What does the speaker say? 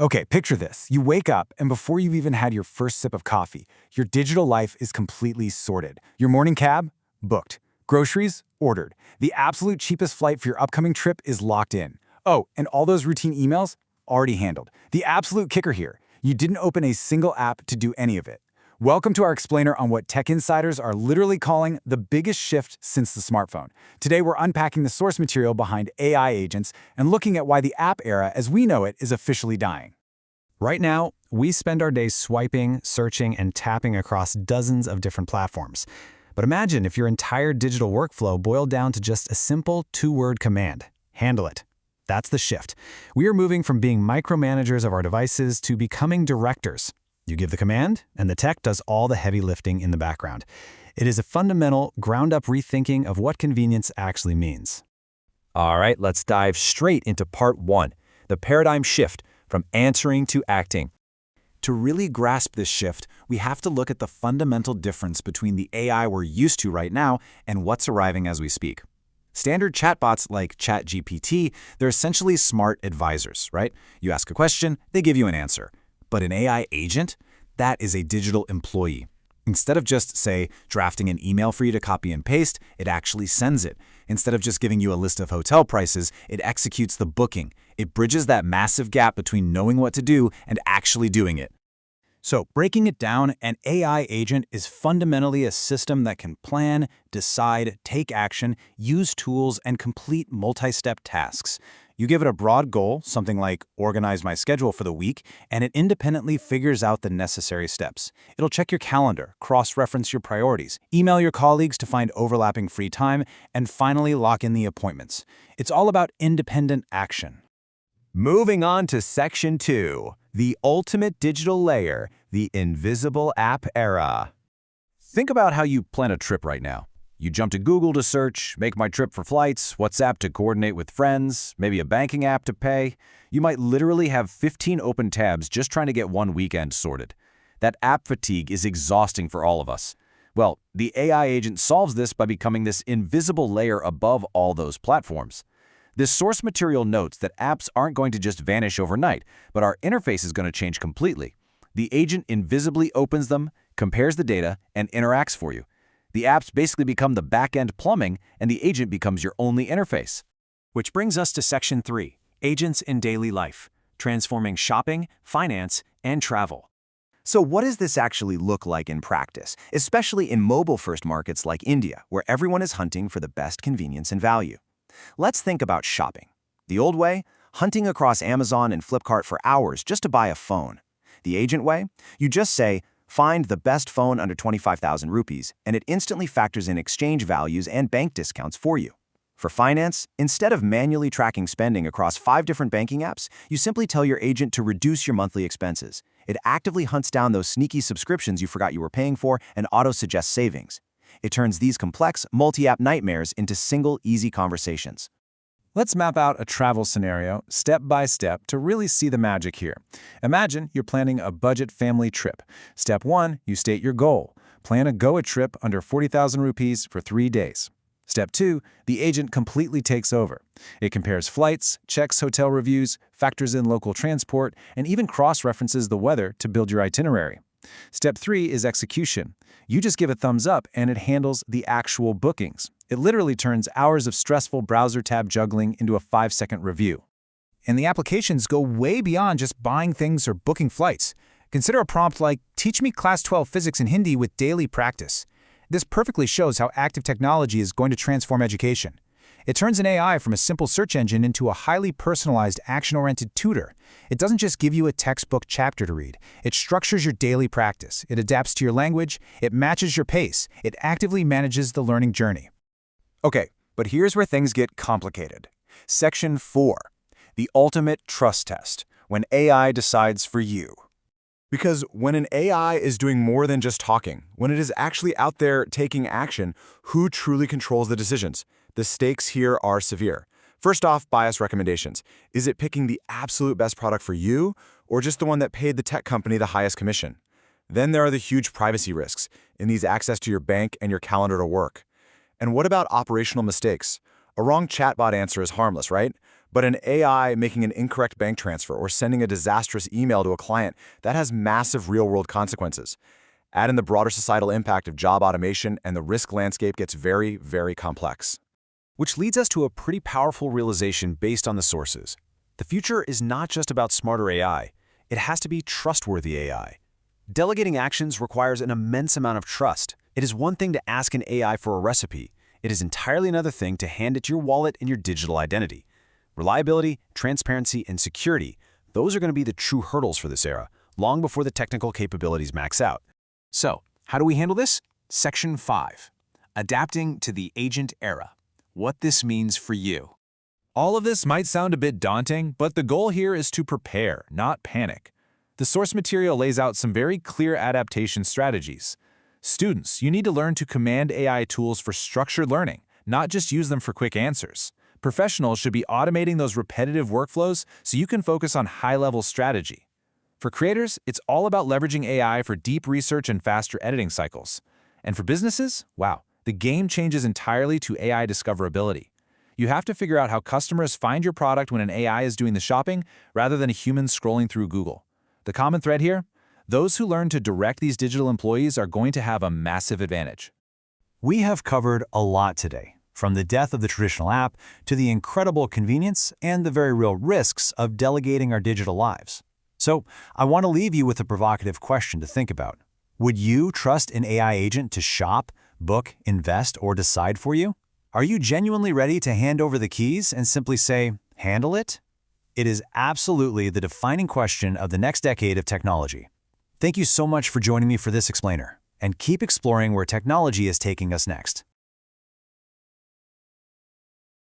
Okay, picture this. You wake up, and before you've even had your first sip of coffee, your digital life is completely sorted. Your morning cab? Booked. Groceries? Ordered. The absolute cheapest flight for your upcoming trip is locked in. Oh, and all those routine emails? Already handled. The absolute kicker here, you didn't open a single app to do any of it. Welcome to our explainer on what tech insiders are literally calling the biggest shift since the smartphone. Today, we're unpacking the source material behind AI agents and looking at why the app era, as we know it, is officially dying. Right now, we spend our days swiping, searching, and tapping across dozens of different platforms. But imagine if your entire digital workflow boiled down to just a simple two-word command: handle it. That's the shift. We are moving from being micromanagers of our devices to becoming directors. You give the command, and the tech does all the heavy lifting in the background. It is a fundamental, ground-up rethinking of what convenience actually means. All right, let's dive straight into part one, the paradigm shift from answering to acting. To really grasp this shift, we have to look at the fundamental difference between the AI we're used to right now and what's arriving as we speak. Standard chatbots like ChatGPT, they're essentially smart advisors, right? You ask a question, they give you an answer. But an AI agent, that is a digital employee. Instead of just, say, drafting an email for you to copy and paste, it actually sends it. Instead of just giving you a list of hotel prices, it executes the booking. It bridges that massive gap between knowing what to do and actually doing it. So, breaking it down, an AI agent is fundamentally a system that can plan, decide, take action, use tools, and complete multi-step tasks. You give it a broad goal, something like organize my schedule for the week, and it independently figures out the necessary steps. It'll check your calendar, cross-reference your priorities, email your colleagues to find overlapping free time, and finally lock in the appointments. It's all about independent action. Moving on to section 2, the ultimate digital layer, the invisible app era. Think about how you plan a trip right now. You jump to Google to search, make my trip for flights, WhatsApp to coordinate with friends, maybe a banking app to pay. You might literally have 15 open tabs just trying to get one weekend sorted. That app fatigue is exhausting for all of us. Well, the AI agent solves this by becoming this invisible layer above all those platforms. This source material notes that apps aren't going to just vanish overnight, but our interface is going to change completely. The agent invisibly opens them, compares the data, and interacts for you. The apps basically become the back-end plumbing, and the agent becomes your only interface. Which brings us to section 3, agents in daily life, transforming shopping, finance, and travel. So what does this actually look like in practice, especially in mobile-first markets like India, where everyone is hunting for the best convenience and value? Let's think about shopping. The old way, hunting across Amazon and Flipkart for hours just to buy a phone. The agent way, you just say, find the best phone under 25,000 rupees, and it instantly factors in exchange values and bank discounts for you. For finance, instead of manually tracking spending across 5 different banking apps, you simply tell your agent to reduce your monthly expenses. It actively hunts down those sneaky subscriptions you forgot you were paying for and auto-suggests savings. It turns these complex, multi-app nightmares into single, easy conversations. Let's map out a travel scenario step by step to really see the magic here. Imagine you're planning a budget family trip. Step 1, you state your goal. Plan a Goa trip under 40,000 rupees for 3 days. Step 2, the agent completely takes over. It compares flights, checks hotel reviews, factors in local transport, and even cross-references the weather to build your itinerary. Step 3 is execution. You just give a thumbs up and it handles the actual bookings. It literally turns hours of stressful browser tab juggling into a 5-second review. And the applications go way beyond just buying things or booking flights. Consider a prompt like, teach me class 12 physics and Hindi with daily practice. This perfectly shows how active technology is going to transform education. It turns an AI from a simple search engine into a highly personalized, action-oriented tutor. It doesn't just give you a textbook chapter to read. It structures your daily practice. It adapts to your language. It matches your pace. It actively manages the learning journey. Okay, but here's where things get complicated. Section 4, the ultimate trust test, when AI decides for you. Because when an AI is doing more than just talking, when it is actually out there taking action, who truly controls the decisions? The stakes here are severe. First off, bias recommendations. Is it picking the absolute best product for you, or just the one that paid the tech company the highest commission? Then there are the huge privacy risks. It needs access to your bank and your calendar to work. And what about operational mistakes? A wrong chatbot answer is harmless, right? But an AI making an incorrect bank transfer or sending a disastrous email to a client, that has massive real-world consequences. Add in the broader societal impact of job automation, and the risk landscape gets very, very complex. Which leads us to a pretty powerful realization based on the sources. The future is not just about smarter AI. It has to be trustworthy AI. Delegating actions requires an immense amount of trust. It is one thing to ask an AI for a recipe. It is entirely another thing to hand it your wallet and your digital identity. Reliability, transparency, and security, those are going to be the true hurdles for this era, long before the technical capabilities max out. So, how do we handle this? Section 5. Adapting to the agent era. What this means for you. All of this might sound a bit daunting, but the goal here is to prepare, not panic. The source material lays out some very clear adaptation strategies. Students, you need to learn to command AI tools for structured learning, not just use them for quick answers. Professionals should be automating those repetitive workflows so you can focus on high-level strategy. For creators, it's all about leveraging AI for deep research and faster editing cycles. And for businesses, wow, the game changes entirely to AI discoverability. You have to figure out how customers find your product when an AI is doing the shopping rather than a human scrolling through Google. The common thread here? Those who learn to direct these digital employees are going to have a massive advantage. We have covered a lot today, from the death of the traditional app to the incredible convenience and the very real risks of delegating our digital lives. So, I want to leave you with a provocative question to think about. Would you trust an AI agent to shop, book, invest, or decide for you? Are you genuinely ready to hand over the keys and simply say, handle it? It is absolutely the defining question of the next decade of technology. Thank you so much for joining me for this explainer, and keep exploring where technology is taking us next.